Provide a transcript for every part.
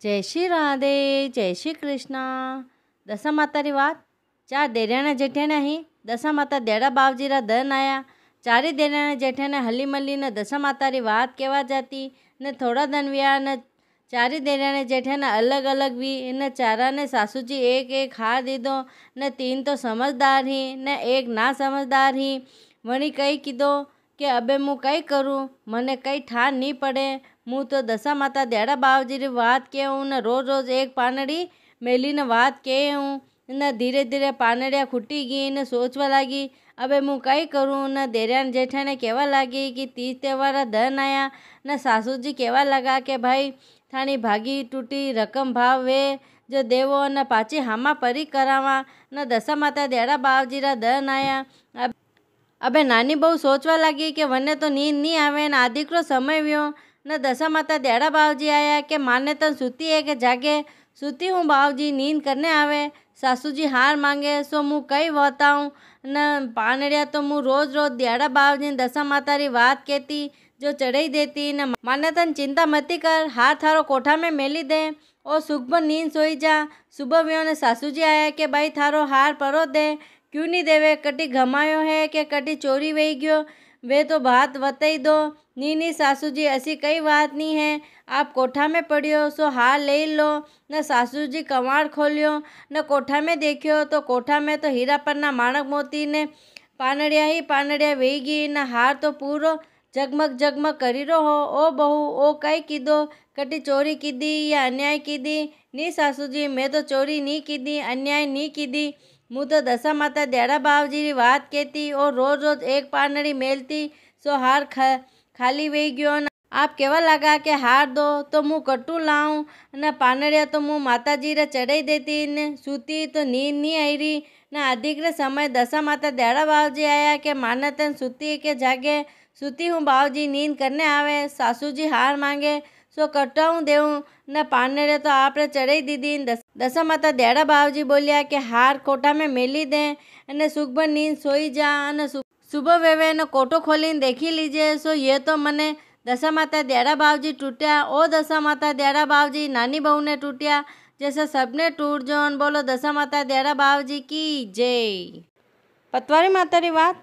जय श्री राधे जय श्री कृष्ण। दशा माता री बात। चार देराणा जेठाणा ही दशा माता देड़ा बावजीरा दन आया। चारे देराणा जेठाणे हली मली ने दशा माता री बात कहवा जाती ने थोड़ा दन व्या ने चारे देराणे जेठाणे अलग अलग भी ने चारा ने सासूजी एक एक हार दीधो ने तीन तो समझदार ही ने एक ना समझदार ही। वणी कई कीधो कि अबे मु कई करूँ, मने कई ठार नहीं पड़े। मु तो दशा माता देड़ा बावजी री बात कहूँ ने रोज रोज एक पानड़ी मेली ने बात कहूँ ने धीरे धीरे पानड़िया खुटी गई ने सोचवा लगी अबे मु कई करूँ ने देरान जेठाने कहवा लगी कि तीज त्यौहार धन आया ने सासूजी कहवा लगा कि भाई थानी भागी टूटी रकम भाव वे जो देवो ने पाची हामा परी करावा ने दशा माता देड़ा बावजी रा धन आया। अबे नानी बहु सोचवा लगी कि वने तो नींद नहीं आवे ने आदिकरो समय व्यो ने दशा माता देड़ा बावजी आया कि माने तो सूती है कि जागे सूती हूँ बावजी नींद करने आवे। सासूजी हार मांगे सो मु कई बताऊँ न पानड़िया तो मु रोज रोज देड़ा बावजी दशा माता री बात कहती जो चढ़ाई देती न माने तन चिंता मती कर हार थारो कोठा में मेली दे और सुबह नींद सोई जा। सुबह व्यो ने सासूजी आया कि भाई थारो हार परो दे क्यों नहीं देवे कटी घमायो है कि कटी चोरी वही गयो वे तो बात बताई दो। नी सासूजी ऐसी कई बात नहीं है आप कोठा में पड़ियो सो हार ले लो न सासूजी कवाड़ खोलियो न कोठा में देखियो तो कोठा में तो हीरा पन्ना माणक मोती ने पानड़िया ही पानड़िया वही गई न हार तो पूरो जगमग जगमग करी रो हो। ओ बहू ओ कई कीधो कटी चोरी कीधी या अन्याय कीधी। नी सासूजी मैं तो चोरी नहीं कीधी अन्याय नहीं कीधी मु तो दशा माता देड़ा बावजी री बात कहती और रोज रोज एक पानड़ी मेलती सो हार खाली वही गयो न आप कहवा लगा कि हार दो तो मु कट्टू लाऊं न पानड़िया तो मु माता जी रे चढ़ाई देती ने सूती तो नींद नहीं आई रही न अधिक रे समय दशा माता देड़ा बावजी आया कि माने तन सूती के जागे सूती हूँ बावजी नींद करने आवे। सासूजी हार मांगे सो कटाऊँ देऊँ न पानड़े तो आपने चढ़ाई दीदी। दशा माता देड़ा बावजी बोलिया कि हार कोठा में मेली दे ने सुबह नींद सोई जा न सुबह वेवे न कोठो खोलीने देखी लीजिए सो ये तो मने दशा माता देड़ा बावजी टूटिया। ओ दशा माता देड़ा बावजी नानी बहू ने टूटिया जैसे सबने टूट जोन। बोलो दशा माता देड़ा बावजी की जय। पतवारी माता री बात।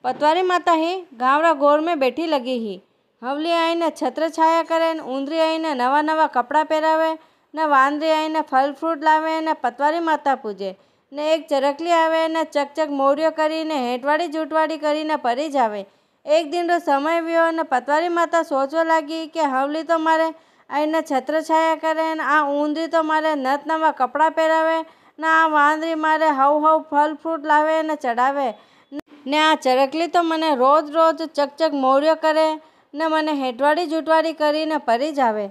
पतवारी माता ही गावड़ा गोर में बैठी लगी ही हवली आई ने छत्र छाया करे न ऊंदरी आई ने नवा नवा कपड़ा पहरावे न वांदरी आई ने फल फ्रूट लावे न पतवारी माता पूजे ने एक चरकली आवे न चकचक मोरियो करी ने हेटवाड़ी जूटवाड़ी करी ने परी जावे। एक दिन रो समय व्यो न पतवारी माता सोचवा लगी कि हवली तो मारे आई ने छत्र छाया करे न आ ऊंदरी तो मारे नत नवा कपड़ा पहरावे न आ वांदरी मारे हव हव फल फ्रूट लावे न चढ़ावे ने आ चरकली तो मने रोज रोज चकचक मोरियो करे ने मने हेटवाड़ी जूटवाड़ी करी ने परी जावे।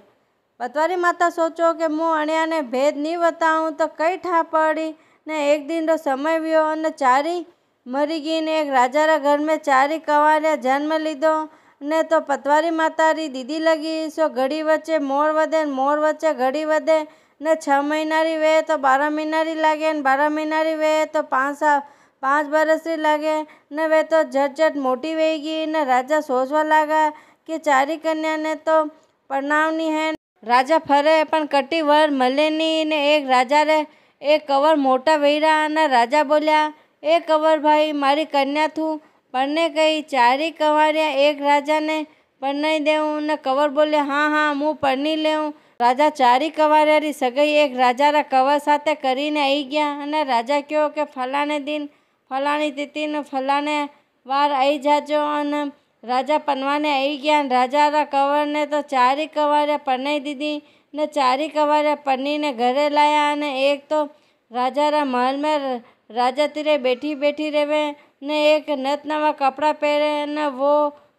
पतवारी माता सोचो कि मु अणिया ने भेद नहीं बताऊँ तो कई ठा पड़ी ने एक दिन रो समय व्यो न चारी मरी गई ने एक राजा रा घर में चारी कवारिया जन्म लीधो ने तो पतवारी माता री दीदी लगी सो घड़ी वच्चे मोर वधे मोर वच्चे घड़ी वधे ने 6 महीना री वे तो 12 महीना री लागे न 12 महीना री वे तो 5 बरस री लागे न वे तो झट झट मोटी वही गई न राजा सोचवा लगा कि चारी कन्या ने तो परनावनी है। राजा फरे पण कटी वर मले नी ने एक राजा रे एक कवर मोटा वहीरा न राजा बोलिया ए कवर भाई मारी कन्या थू पढ़ने गई चारी कंवारिया एक राजा ने पढ़ने देऊँ न कवर बोले हाँ हाँ मु पढ़नी लेऊँ। राजा चारी कंवारिया री सगाई एक राजा रा कवर साथे करीने आई गया न राजा क्यों के फलाने दिन फलानी तिथि न फलाने वार आई जाजो न राजा पनवाने आई गया। राजा रा कंवर ने तो चारी कंवारिया पढ़ने दीदी न चारी कंवारिया पढ़नी ने घरे लाया न एक तो राजा रा महल में राजा तीरे बैठी बैठी रेवे न एक नत नवा कपड़ा पहरे न वो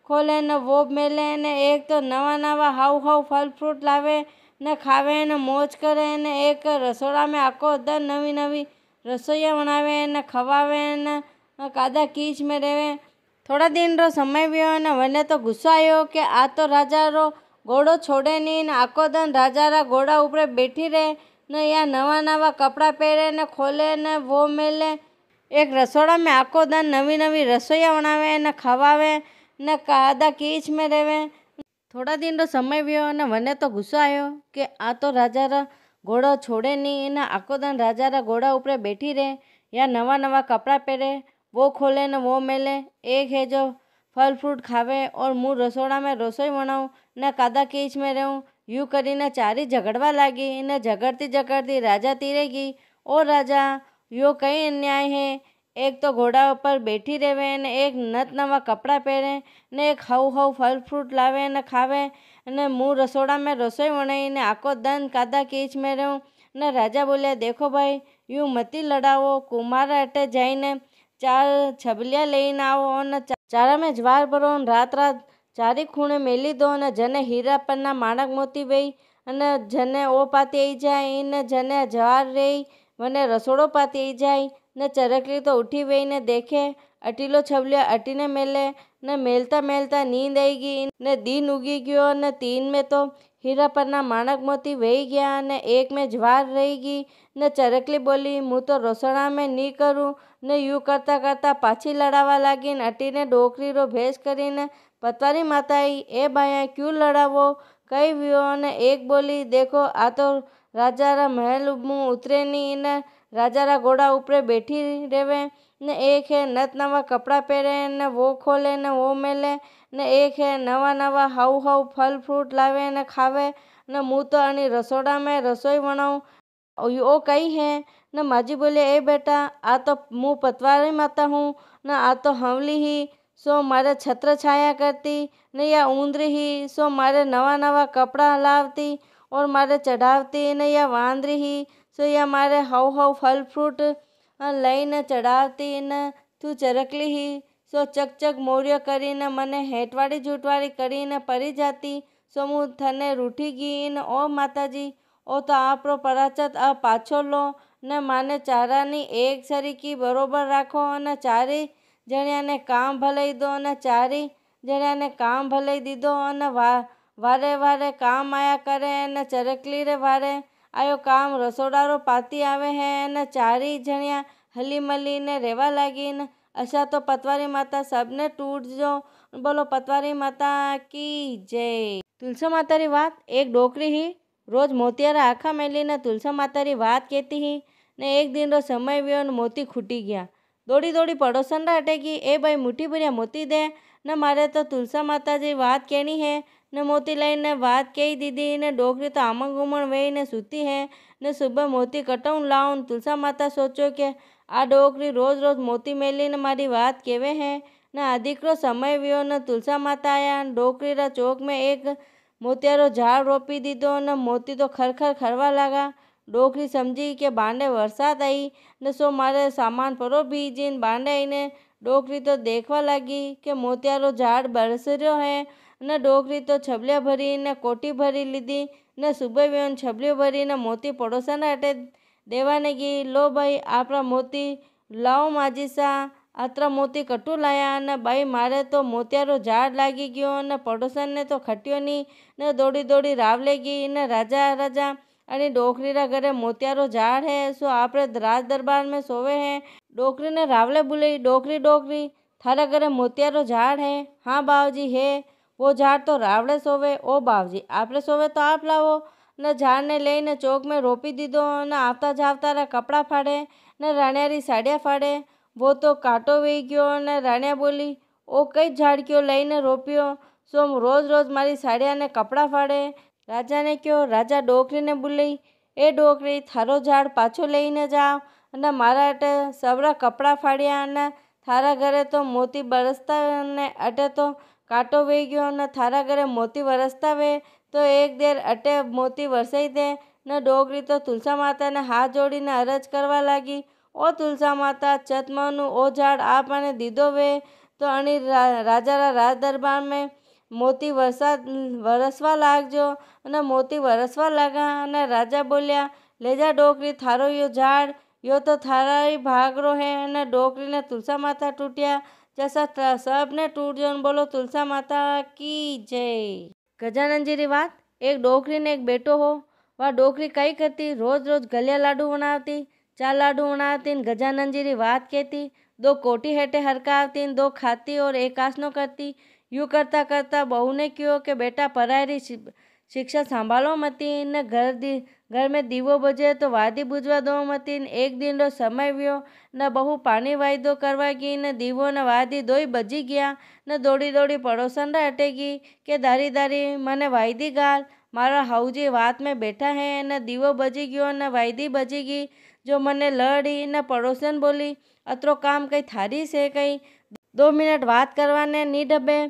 खोले न वो मेले न एक तो नवा नवा हाउ हाउ फल फ्रूट लावे न खावे न मौज करे न एक रसोड़ा में आको दर नवी नवी रसोईया बनावे न खवावे न कादा कीच में रेवे। थोड़ा दिन रो समय व्यो न वने तो गुस्सो आयो कि आ तो राजा रो घोड़ो छोड़े नहीं न आको दिन राजा रा घोड़ा ऊपर बैठी रहे न या नवा नवा कपड़ा पहरे न खोले न वो मेले एक रसोड़ा में आको दिन नवी नवी रसोईया बनावे न खवावे न कादा कीच में रेवे। થોડા દિનનો સમય વ્યો અને મને તો ગુસ્સો આવ્યો કે આ તો રાજારા ઘોડો છોડે નહીં, એના આખો દન રાજારા ઘોડા ઉપર બેઠી રહે, યા નવા નવા કપડાં પહેરે, वो खोले न वो मेले, एक है जो फल फ्रूट खावे और मुँह रसोड़ा में रसोई बनाऊँ न कादा कीच में रहूँ। यूँ करी न चारी झगड़वा लागी, न झगड़ती झगड़ती राजा तीरे गई। और राजा यो कई अन्याय है, एक तो घोड़ा पर बैठी रहे न एक नत नवा कपड़ा पहरे न एक हऊ हऊ फल फ्रूट लावे न खावे न मुँह रसोड़ा में रसोई बनाई न आको दन कादा कीच में रहूँ। न राजा बोले देखो भाई यूँ मती लड़ावो, कुमार अटे जाइने 4 छबलिया लईने आओ न चारा में ज्वार भरो, रात रात चारी खूणे मेली दो न जने हीरा पन्ना माणक मोती वही न जने ओ पाती आई जाए न जने ज्वार रही वने रसोड़ो पाती आई जाए न चरकली तो उठी वही न देखे अटीलो छबलिया अटीने मेले न मेलता मेलता नींद आई गई न दिन उगी गयो न 3 में तो हीरा पन्ना माणक मोती वही गया न 1 में ज्वार रहेगी न चरकली बोली मुँ तो रसोड़ा में नहीं करूँ ने यूँ करता करता पाछी लड़ावा लागी न अटीने डोकरी रो भेष करीने पतवारी माता आई, ए बाया क्यों लड़ावो कई व्यो न एक बोली देखो आ तो राजारा महल मुँ उतरे नहीं न राजारा घोड़ा ऊपरे बैठी रेवे न एक है नत नवा कपड़ा पहरे न वो खोले न वो मेले न एक है नवा नवा हाउ हाउ फल फ्रूट लावे न खावे न मुँह तो अनी रसोड़ा में रसोई बनाऊँ। ओ कई है न माजी बोले ए बेटा आ तो मुँह पतवारी माता हूँ न आ तो हंवली ही सो मारे छत्र छाया करती न या ऊंदरी ही सो मारे नवा नवा कपड़ा लावती और मारे चढ़ावती न या वांदरी ही सो या मारे हाउ हाउ फल फ्रूट लईने चढ़ावती न तू चरकली ही सो चक चक मोरियो करीने मने हेटवाड़ी झूठवाड़ी करीने परी जाती सो मुँ थने रूठी गई न ओ माताजी ओ तो आपरो पराचत आ पाछो लो न माने चारानी एक सरीकी बरोबर राखो न चारी जणियाने काम भलाई दो न चारी जणियाने काम भलाई दीदो न वारे वारे काम आया करे न चरकली रे वारे आयो काम रसोड़ारो पाती आवे है न चारी जणिया हली मली ने रेवा लागी न अशा तो पतवारी माता सबने टूट जो। बोलो पतवारी माता की जय। तुलसी माता री बात एक डोकरी ही रोज मोतियारा आखा मेली ने तुलसी माता री बात कहती ही ने एक दिन रो समय व्यो न मोती खूटी गया। दौड़ी दौड़ी पड़ोसन रा अटेगी, ए भाई मुठी भरिया मोती दे न मारे तो तुलसी माता जी बात कहनी है न मोती लईने बात कही दीदी ने डोकरी तो आमण गुमण वही ने सूती है ने सुबह मोती कटाऊँ लाऊं। तुलसी माता सोचो कि आ डोकरी रोज रोज मोती मेली ने मारी बात केवे है न अधिकरो समय व्यो न तुलसी माता आया डोकरी रा चौक में एक मोतियारो झाड़ रोपी दीदो न मोती तो खरखर खरवा लगा। डोकरी समझी कि बांडे वरसाद आई न सो मारे सामान परो भीजीन बांडे आई ने डोकरी तो देखवा लगी कि मोतियारो झाड़ बरस रह्यो है न डोकरी तो छबलिया भरी ने कोटी भरी लीधी न सुबह व्योन छबलियो भरी न मोती पड़ोसन अटे देवाने गई। लो भाई आपरा मोती लाओ माजी सा आतरा मोती कटू लाया न भाई मारे तो मोतियारो झाड़ लागी गयो न पड़ोसन ने तो खट्यो नहीं न दौड़ी दौड़ी रावलेगी न राजा राजा अरे डोकरी रा घरे मोतियारो झाड़ है सो आपरे राज दरबार में सोवे है। डोकरी ने रावले बुलाई, डोकरी डोकरी थारे घरे मोतियारो झाड़ है? हाँ बावजी है, वो झाड़ तो रावले सोवे। ओ बावजी आपरे सोवे तो आप लावो न झाड़ ने लईने चौक में रोपी दीदो न आवता जावता रा कपड़ा फाड़े न राणियारी साड़िया फाड़े। वो तो कांटो वही गयो न राणिया बोली ओ कई झाड़ क्यों लईने रोप्यो सो रोज रोज मारी साड़िया ने कपड़ा फाड़े। राजा ने क्यों? राजा डोकरी ने बुलाई, ए डोकरी थारो झाड़ पाछो लईने जाओ न मारा अटे सबरा कपड़ा फाड़िया न थारा घरे तो मोती बरसता ने अटे तो कांटो वही गयो न थारा घरे मोती वरसता वे तो एक देर अटे मोती वरसाई दे न। डोकरी तो तुलसी माता ने हाथ जोड़ी ने अरज करवा लागी, ओ तुलसी माता चतमानु ओ झाड़ आपने दीदो वे तो अणी राजा रा राज दरबार में मोती वरसवा लागजो न मोती वरसवा लगा न राजा बोलिया ले जा डोकरी थारो यो झाड़ यो तो थारा ही भागरो है न। डोकरी ने तुलसी माता टूटिया जैसा सब ने टूट जो। बोलो तुलसी माता की जय। गजानन जी री बात एक डोकरी ने एक बेटो हो। वह डोकरी कई करती रोज रोज गलिया लाडू बनावती, 4 लाडू बनावती गजानन जी री बात कहती, 2 कोटी हेटे हरकावती, 2 खाती और 1 आसनो करती। यूँ करता करता बहू ने कहो कि बेटा परायरी शिक्षा संभालो मती ने घर में दीवो बजे तो वादी बुझवा दो मती। एक दिन रो समय व्यो न बहू पानी वायदो करवा गई न दीवो न वादी दोई बजी गया न दौड़ी दौड़ी पड़ोसन रा अटेगी के दारी दारी मने वायदी गाल मारा हाऊजी वात में बैठा है न दीवो बजी गयो न वायदी बजी गई जो मने लड़ी न पड़ोसन बोली अतरो काम कई थारी से कई 2 मिनट बात करवाने नी डबे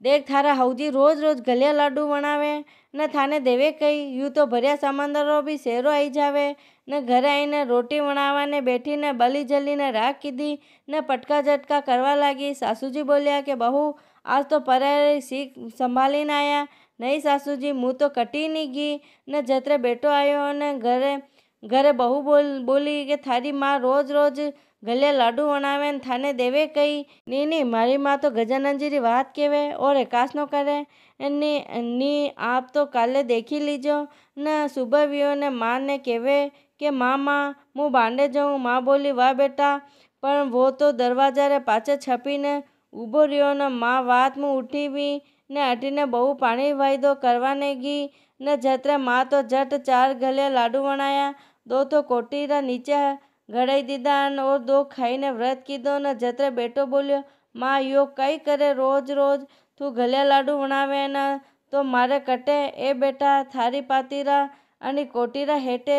देख थारा हाऊजी रोज रोज गलिया लाडू बनावे न थाने देवे कई यूँ तो भरिया समंदरो भी सेरो आई जावे न घरे आईने रोटी बनावा ने बैठी ने बली जली ने राख कीधी न पटका झटका करवा लागी। सासूजी बोलिया कि बहू आज तो परारी सीख संभाली न आया। नहीं सासूजी मुँह तो कटी नहीं गई न जतरे बेटो आयो न घरे बहू बोली कि थारी माँ रोज रोज गलिया लाडू बनावे थाने देवे कई नी मारी माँ तो गजानन जी री बात केवे और एकास नो करे नी आप तो काले देखी लीजो न सुबह वियो ने माँ ने केवे कि माँ मुँह बांधे जाऊँ। माँ बोली वाह बेटा पर वो तो दरवाजा रे पाछे छपी ने ऊभो रियो न माँ वात में उठी भी ने हटीने बहु पानी वायदो करवाने गी न जतरे माँ तो झट 4 गलिया लाडू बनाया 2 तो कोटी रा नीचे गड़ाई दीदा और 2 खाईने व्रत कीधो न जतरे बेटो बोलियो माँ यो कई करे रोज रोज तू गलिया लाडू बनावे न तो मारे कटे ए बेटा थारी पातीरा अनी कोटीरा हेटे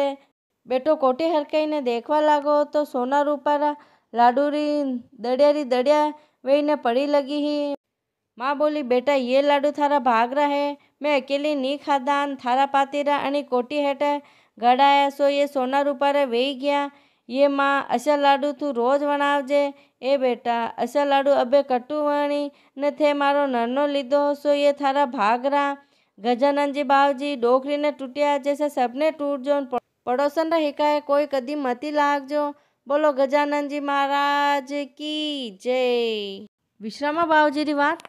बेटो कोटी हरकाईने देखवा लागो तो सोना रूपारा लाडू री दड़िया वहीने पड़ी लगी ही। माँ बोली बेटा ये लाडू थारा भागरा है मैं अकेली नहीं खादान थारा पातीरा अनी कोटी हेटे गड़ाया सो ये सोना रूपारे वही गया। ये माँ असा लाडू तू रोज बनावजे ए बेटा असा लाडू अबे कटू वणी न थे मारो नरनो लीधो सो ये थारा भागरा। गजानन जी बावजी डोकरी ने टूटिया जैसे सबने टूट जो पड़ोसन रा हिकाए कोई कदी मती लाग जो। बोलो गजानन जी महाराज की जय। विश्रामा बावजी री बात।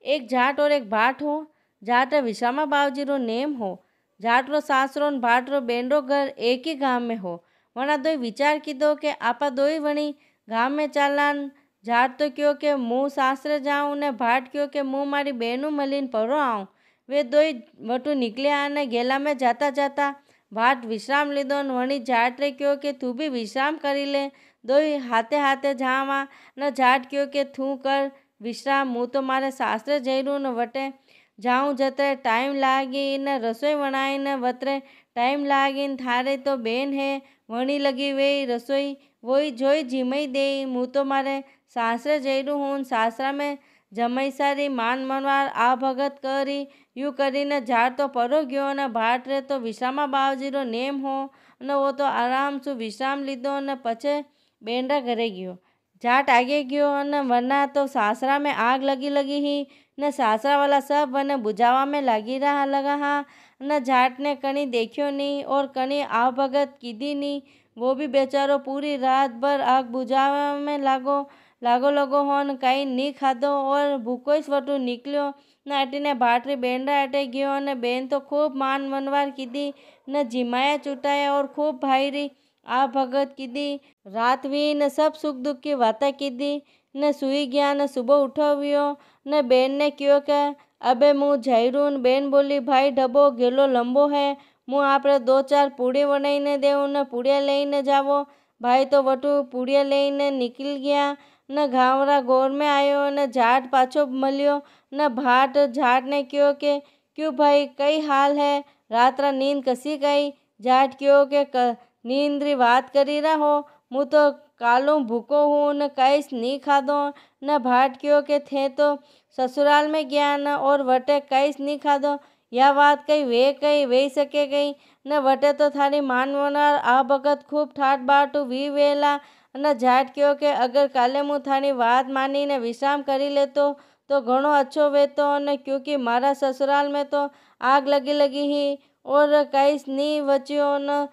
एक जाट और एक भाट हो। जाट रे विश्रामा बावजी रो नेम हो। जाट रो सासरो न भाट रो बेन रो घर एक ही गांव में हो। वना दोई विचार कीधो के आपा दोई वणी गांव में चालान। जाट तो क्यों के मुँह सासरे जाऊँ ने भाट क्यों के मुँह मारी बेनू मलीन परो आऊँ। वे दोई वटू निकलिया ने गेला में जाता जाता भाट विश्राम लीधो न वणी जाट रे क्यों के तू भी विश्राम करी ले। दोई हाथे हाथे जावा न जाट क्यों के थू कर विश्राम मुँह तो मारे सासरे जईरू न वटे जाऊँ जतरे टाइम लागी न रसोई बनाई न वतरे टाइम लागी थारे तो बेन है वणी लगी वे रसोई वही जोई जिमई दे मुँह तो मारे सासरे जईरू हूँ सासरा में जमई सारी मान मनवार आ भगत करी यूँ करीने झाड़ तो परो गयो न भाट रे तो विश्रामा बावजी रो नेम हो न वो तो आराम सु विश्राम लीधो न पछे बेनरा घरे गयो। जाट आगे गयो न वरना तो सासरा में आग लगी ही न सासरा वाला सब वन बुझावा में लगा हाँ न जाट ने कणी देखियो नहीं और कणी आव भगत कीधी नहीं। वो भी बेचारो पूरी रात भर आग बुझावा में लागो हो न कहीं नहीं खाधो और भूखो ही वटू निकलियो न अटीने भाटरी बेनरा अटे गयो न बेन तो खूब मान मनवार कीधी न जिमाया चुटाया और खूब भाईरी आ भगत कीधी रात भी न सब सुख दुख की बातें कीधी न सुई गया न सुबह उठवियो न बेन ने क्यों के अबे मुँह झायरून। बेन बोली भाई डबो गेलो लंबो है मुँह आपरे 2-4 पूड़ी बनाईने देव न पूड़िया लईने जावो। भाई तो वटू पूड़िया लईने निकल गया न घावरा गोर में आयो न झाट पाछो मलियो न भाट झाट ने क्यों के क्यों भाई कई हाल है रात रा नींद कसी गई। झाट क्यों के नींद री बात करी रहा हो मुँह तो कालू भूको हूँ न कईस नहीं खादो न भाट क्यों के थे तो ससुराल में गया न और वटे कईस नहीं खादो या बात कई वे सके गई न वटे तो थारी मानवनार आ भगत खूब ठाट बाटू वी वेला न झाट क्यों के अगर काले मुँह थारी बात मानी ने विश्राम करी ले तो घणो अच्छो वेतो न क्योंकि मारा ससुराल में तो आग लगी ही और कईस नहीं बच्यो न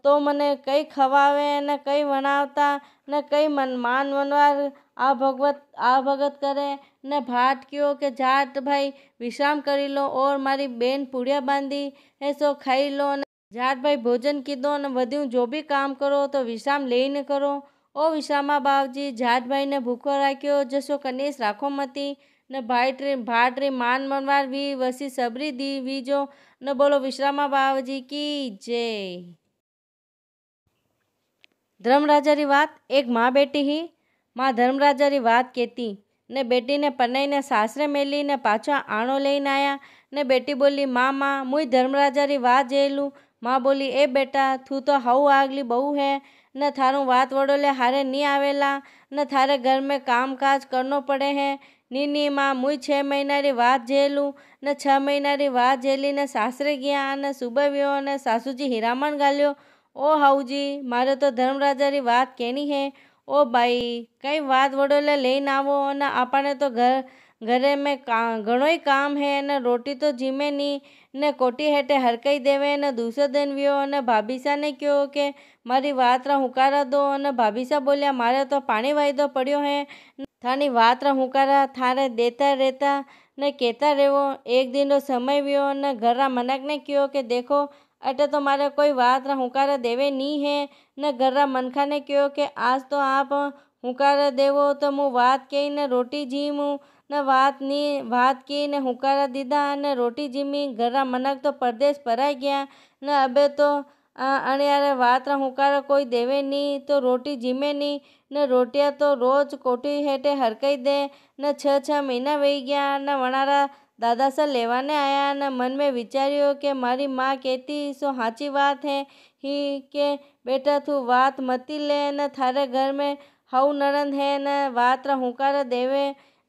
तो मने कई खवावे न कई बनावता न कई मान मनवार आ भगत करे न भाट क्यों के जाट भाई विश्राम करी लो और मारी बेन पुड़िया बांधी है सो खाई लो न जाट भाई भोजन कीधो न वध्यूं जो भी काम करो तो विश्राम लेने करो। ओ विश्रामा बावजी जाट भाई ने भूखो राख्यो जसो कनीस राखो मती ને ભાટરી માન મનવાર વી વસી સબરી દી વીજો ને બોલો વિશ્રામા બાવજી કી જય। ધર્મરાજારી વાત। એક माँ बेटी ही माँ धर्मराजारी વાત कहती ने बेटी ने पन्नई ने सासरे मेली ने पाछा आणो लईने आया ने बेटी बोली माँ मुई धर्मराजारी વાત जेलू। माँ बोली ए बेटा तू तो हाउ आगली बहू है न थारू વાત वडोले हारे नी आवेला न थारे घर में काम काज करनो पड़े है। नी माँ मुई 6 महीना री વાત झेलू न 6 महीना री વાત झेली ने सासरे गया न सुबह व्यो ने सासूजी हिरामण गाल्यो। ओ हाऊजी मारे तो धर्मराजारी વાત कहनी है। ओ भाई कई વાત वडोले लईने आवो न आपने तो घरे में घणोई काम है न रोटी तो जीमे नी ने कोटी हेटे हरकई देवे न दूसरे दिन व्यो न भाभीसा ने कहो के मारी વાત रा हुकारा दो न भाभीसा बोलिया मारे तो पानी वायदो पड़्यो है थानी વાત रा हुकारा थारे देता रहता ने कहता रेवो। एक दिन रो समय व्यो न घर रा मनक ने कहो के देखो अटे तो मारे कोई વાત रा हुकारा देवे नी है न घर रा मनखा ने कहो के आज तो आप हुकारा देवो तो मु વાત कही ने रोटी जीमू न વાત की ने हुकारा दीदा ने रोटी जीमी। घर रा मनक तो परदेश पराई गया न अबे तो अणियारे વાત रा हुकारा कोई देवे नी तो रोटी जीमे नी न रोटिया तो रोज कोठी हेठे हरकई दे न 6 महीना वही गया न वणारा दादा सा लेवाने आया न मन में विचार्यो कि मारी माँ कहती सो साची बात है ही के बेटा तू વાત मती ले न थारे घर में हाउ नरंद है न વાત रा हुकारा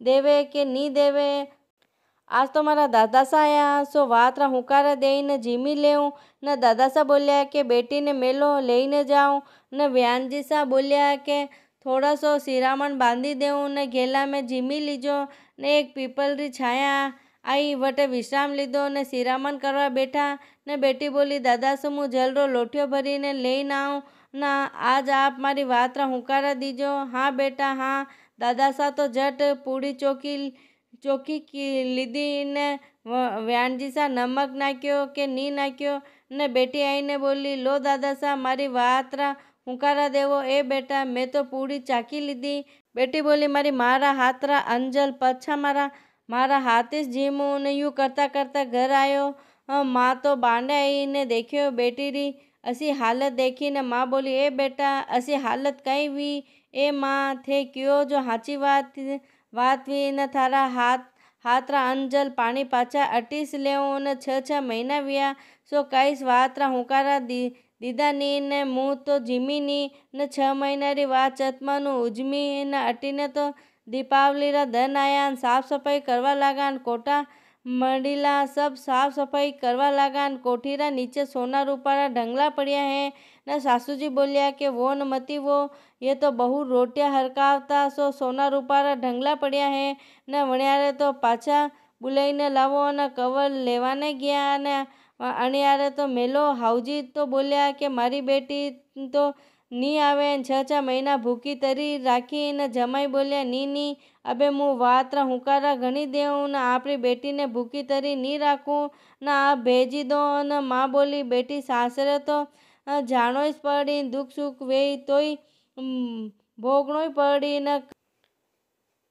देवे के नी देवे। आज तो मारा दादा सा आया सो વાત रा हुकारा देने जीमी लेऊँ न दादा सा बोलिया के बेटी ने मेलो लेने जाऊँ न व्यानजी सा बोलिया के थोड़ा सो सिरामण बांधी देऊँ न घेला में जीमी लीजो न एक पीपल री छाया आई वटे विश्राम लीधो ने सिरामण करवा बैठा ने बेटी बोली दादा से मु जलरो लोटियो भरी ने लईने आऊँ ना आज आप मारी વાત रा हुकारा दीजो। हाँ बेटा हाँ। दादा सा तो झट पूड़ी चौकी की लीधी ने व्यानजी सा नमक नाख्यो के नी नाख्यो ने बेटी आई ने बोली लो दादा सा मारी વાત रा हुकारा देवो। ए बेटा मैं तो पूड़ी चाकी लीधी। बेटी बोली मारी मारा हाथ रा अंजल पछा मारा हाथीस जीमू ने यूँ करता करता घर आयो। माँ तो बांडे आई ने देखियो बेटी री असी हालत देखी ने माँ बोली ए बेटा असी हालत कई वी ए माँ थे क्यों जो हाची વાત वी न थारा हाथ रा अंजल पानी पाछा अटीस लेऊ न 6 महीना विया सो काईस વાત रा हुकारा दीदा नी ने मुँह तो जीमी नी न 6 महीना री વાત चतमानु उजमी न अटीने तो दीपावली रा दिन आया साफ सफाई करवा लागा कोटा मडीला सब साफ सफाई करवा लागा कोठी रा नीचे सोना रूपारा ढंगला पड़िया है न सासूजी बोलिया के वो न मती वो ये तो बहु रोटिया हरकावता सो सोना रूपारा ढंगला पड़िया है न वणियारे तो पाछा बुलाईने लावो न कवर लेवाने गया न अणियारे तो मेलो। हाउजी तो बोलिया के मारी बेटी तो नी आवे 6 महीना भूखी तरी राखी न जमाई बोलिया नी अबे मु વાત रा हुकारा घणी देऊँ न आपरी बेटी ने भूखी तरी नी राखूँ न आप भेजी दो न माँ बोली बेटी सासरे तो जानो पड़ी दुख सुख वेई तोई भोगनो पड़ी न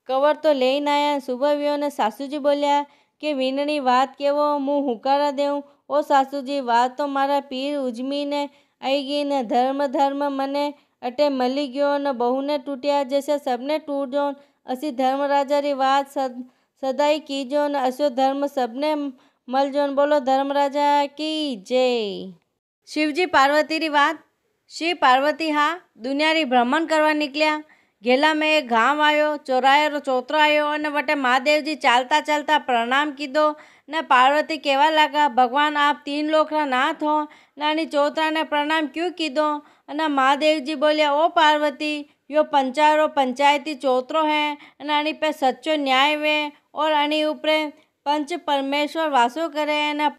कवर तो लेने आया सुबह व्यो ने सासूजी बोलिया के वीणनी વાત केवो मु हुकारा देऊँ। ओ सासूजी વાત तो मारा पीर उजमी ने आई गई न धर्म मने अटे मली गयो न बहू ने टूटिया जैसे सबने टूट जो असी धर्मराजा री વાત सदाई कीजो न असो धर्म सबने मल जो। बोलो धर्मराजा की जय। शिवजी पार्वती री વાત। शिव पार्वती हाँ दुनिया री भ्रमण करवा निकलिया। गेला में एक गांव आयो चौराहे रो चौतरो आयो न वटे महादेव जी चालता चालता प्रणाम कीधो न पार्वती कहवा लगा भगवान आप 3 लोक रा नाथ हो नानी चौतरा ने प्रणाम क्यों कीधो न महादेव जी बोलिया ओ पार्वती यो पंचारो पंचायती चौतरो है नानी पे सच्चो न्याय वे और अणी ऊपरे पंच परमेश्वर वासो करे न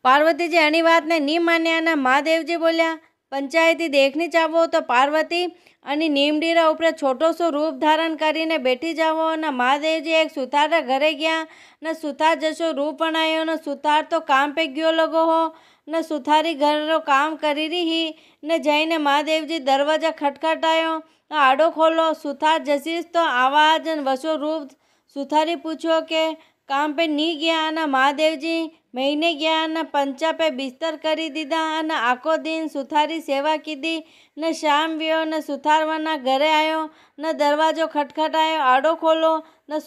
पार्वती जी अणी વાત ने नी मान्या न महादेव जी बोलिया पंचायती देखनी चाहो तो पार्वती अनी नीमडी रा ऊपर छोटो सो रूप धारण करीने बैठी जावो न महादेव जी एक सुथार रा घरे गया न सुथार जसो रूप बनायो न सुथार तो काम पे गयो लगो हो न सुथारी घर रो काम करी रही ही न जाइने महादेव जी दरवाजा खटखटायो आड़ो खोलो सुथार जसीस तो आवाज न वसो रूप સુથારી પૂછ્યો કે કામ પે નહીં ગયા અને મહાદેવજી મહિને ગયા અને પંચા પે બિસ્તર કરી દીધા અને આખો દિન સુથારી સેવા કીધી ને શામ વ્યો ને સુથારવાના ઘરે આવ્યો ને દરવાજો ખટખટાયો, આડો ખોલો ને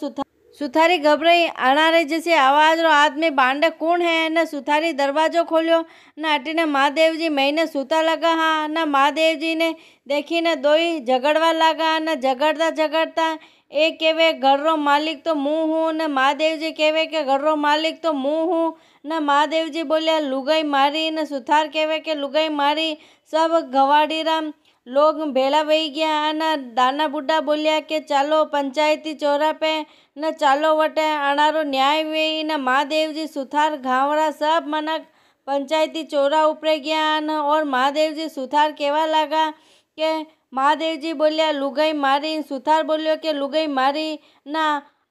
सुथारी घबराई, आना रे जैसे आवाज रो आदमी बांडे कौन है न सुथारी दरवाजो खोलियो न अटीने महादेव जी महीने सूता लगा हाँ न महादेव जी ने देखी ने दोई झगड़वा लगा न झगड़ता झगड़ता एक कहवे घर रो मालिक तो मुँ हूँ न महादेव जी कहवे के घर रो मालिक तो मुँ हूँ न महादेव जी बोलिया लुगाई मारी न सुथार कहवे के लुगाई मारी। सब गवाड़ीरा लोग भेला वही गया न दाना बुढ़ा बोलिया के चालो पंचायती चौरा पे न चालो वटे अनारो न्याय वेई न महादेव जी सुथार घावरा सब मनक पंचायती चौरा उपरे गया न और महादेव जी सुथार केवा लगा के महादेव जी बोलिया लुगाई मारी, सुथार बोलियो के लुगाई मारी ना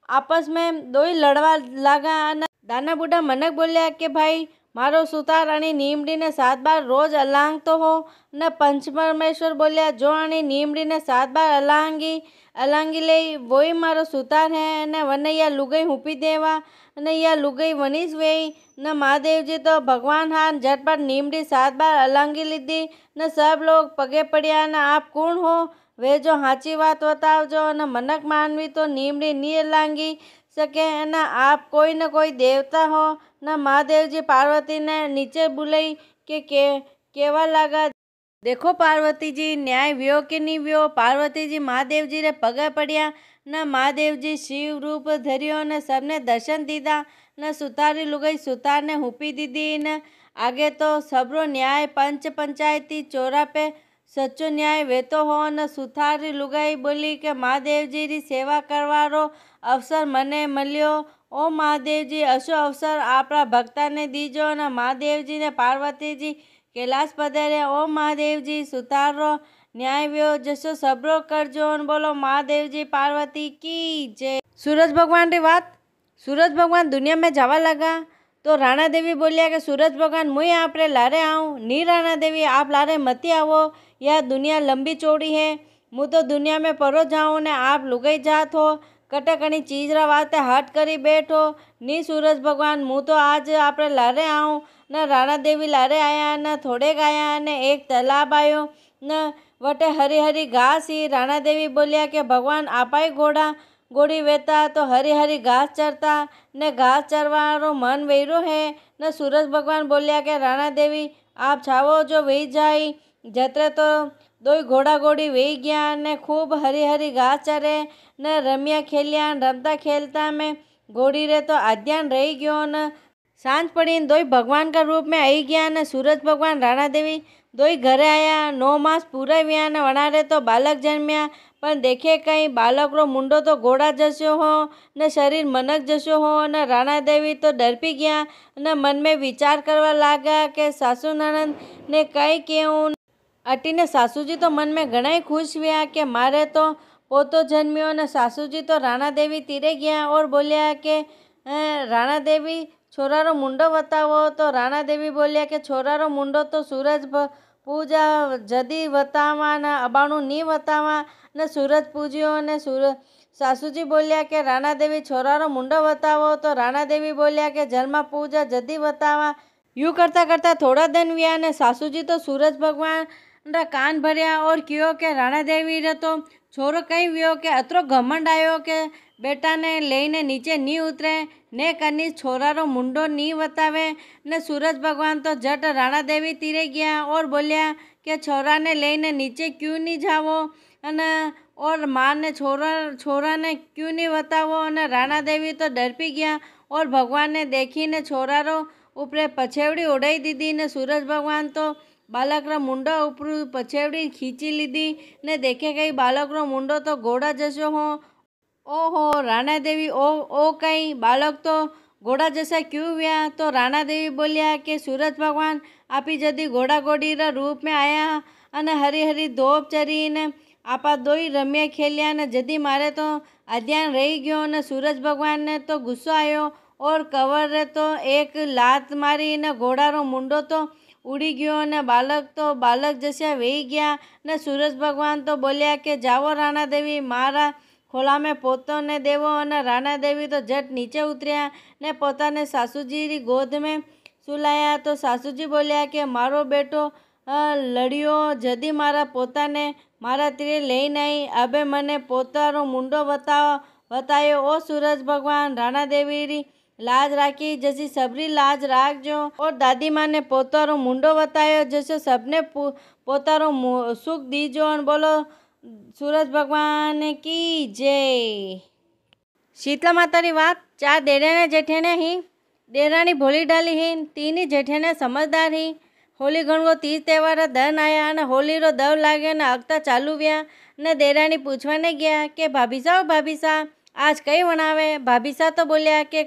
आपस में दो ही लड़वा लगा न दाना बुढ़ा मनक बोलिया के भाई मारो सुतार अणी नीमड़ी ने 7 बार रोज अलांग तो हो न पंच परमेश्वर बोलिया जो अणी नीमड़ी ने 7 बार अलांगी ले वही मारो सुतार है न वने या लुगई हुपी देवा न या लुगई वनीस वेई न महादेव जी तो भगवान हार झटपट नीमड़ी 7 बार अलांगी लीधी न सब लोग पगे पड़िया न आप कौन हो वे जो हाची बात बतावजो न मनक मानवी तो नीमड़ी नी अलांगी सके न आप कोई न कोई देवता हो न महादेव जी पार्वती ने नीचे बुलाई के केवा लगा देखो पार्वती जी न्याय व्यो कि नहीं व्यो। पार्वती जी महादेव जी रे पगे पड़िया न महादेव जी शिव रूप धरियो न सबने दर्शन दीदा न सुतारी लुगाई सुतार ने हुपी दीदी न आगे तो सबरो न्याय पंच पंचायती चौरा पे सच्चो न्याय वेतो हो न सुथारी लुगाई बोली के महादेव जी री सेवा करवारो अवसर मने मल्यो। ओ महादेव जी अशो अवसर आपरा भक्ता ने दीजो न महादेव जी ने पार्वती जी कैलाश पधारे। ओ महादेव जी सुतारो न्याय व्यो जसो सबरो करजो न बोलो महादेव जी पार्वती की जय। सूरज भगवान री बात। सूरज भगवान दुनिया में जावा लगा तो राणा देवी बोलिया कि सूरज भगवान मुई आप रे लारे आऊँ नी राणा देवी आप लारे मती आवो, यह दुनिया लंबी चौड़ी है, मुँ तो दुनिया में परो जाऊँ ने आप लुगाई जात हो कटकनी चीज रा वास्ते हट करी बैठो नी सूरज भगवान मुँ तो आज आप रे लारे आऊँ न राणा देवी लारे आया न थोड़े आया न एक तालाब आयो न वटे हरी हरी घास ही। राणा देवी बोलिया कि भगवान आपाई घोड़ा घोड़ी वेता तो हरी हरी घास चरता ने घास चरवारो मन वेरो है न सूरज भगवान बोलिया कि राणा देवी आप छावो जो वही जाई जतरे तो दो घोड़ा घोड़ी वही गया ने खूब हरी हरी घास चरे न रमिया खेलिया रमता खेलता में घोड़ी रे तो अध्यान रही गयो न सांझ पड़ी दो भगवान का रूप में आई गया न सूरज भगवान राणा देवी दो घरे आया 9 मास पूरा व्या न वनारे तो बालक जन्म्या पण देखे कहीं बालक रो मुंडो तो घोड़ा जस्यो हो न शरीर मनक जस्यो हो न राणा देवी तो डरपी गया न मन में विचार करवा लागा के सासू ननद ने कई केऊं। अटी ने सासू जी तो मन में घणा ही खुश हुआ कि मारे तो पोतो जन्म्यो न सासू जी तो राणा देवी तीरे गया और बोलिया कि राणा देवी छोरा रो मुंडो बतावो। तो राणा देवी बोलिया कि छोरा रो मुंडो तो सूरज पूजा जदी बतावा न अबाणु नी बतावा न सूरज पूजियो ने सूरज सासू जी बोलिया कि राणा देवी छोरा रो मुंडो बतावो। तो राणा देवी बोलिया कि जन्मा पूजा जदी बतावा। यूँ करता करता थोड़ा दिन व्या ने सासू जी तो सूरज भगवान रा कान भरिया और कियो के राणा देवी रे तो छोरो कहीं व्यो के अतरो घमंड आयो के बेटा ने लईने नीचे नी उतरे ने कनी छोरा रो मुंडो नी बतावे ने सूरज भगवान तो झट राणा देवी तीरे गया और बोलिया कि छोरा ने लईने नीचे क्यों नहीं जावो अने और माँ ने छोरा ने क्यों नहीं बतावो अने राणा देवी तो डरपी गया और भगवान ने देखी ने छोरा रो ऊपरे पछेवड़ी उड़ाई दीदी ने सूरज भगवान तो बालक रो मुंडो ऊपर पछेवड़ी खींची लीधी ने देखे गई बालक रो मुंडो तो घोड़ा जसो हो। ओहो राणा देवी ओ कई बालक तो घोड़ा जैसा क्यों व्या। तो राणा देवी बोलिया कि सूरज भगवान आपी जदी घोड़ा घोड़ी रा रूप में आया अने हरी हरी धोप चरी ने आपा दोई रम्या खेलिया ने जदी मारे तो अध्यान रही गयो न सूरज भगवान ने तो गुस्सो आयो और कवर रे तो एक लात मारी न घोड़ा रो मुंडो तो उड़ी गयो ने बालक तो बालक जैसा वही गया न सूरज भगवान तो बोलिया कि जाओ राणा देवी मारा ખોલા મેં પોતાને દેવો અને રાણા દેવી તો झट નીચે ઉતર્યા ને પોતાને સાસુજીની ગોદ મેં સુલાયા તો સાસુજી બોલ્યા કે મારો બેટો લડ્યો જદી મારા પોતાને મારા તીરે લઈને આવી હવે મને પોતાનો મુંડો વતાયો ઓ सूरज भगवान राणा देवी लाज राखी जैसी सबरी लाज राखजो और दादी माँ ने पोतारो मुंडो बतायो जैसे सबने पोतारो सुख दीजो और बोलो सूरज भगवान की जय। शीतला माता री बात चार देराने जेठेने ही देरानी भोली डाली ही तीनी जेठेने समझदार ही होली गणगो तीज तहेवार दन आया ने होली रो दव लागे ने अगता चालू व्या ने देरानी पूछवाने गया के भाभी सा आज कई वणावे। भाभी सा तो बोलिया के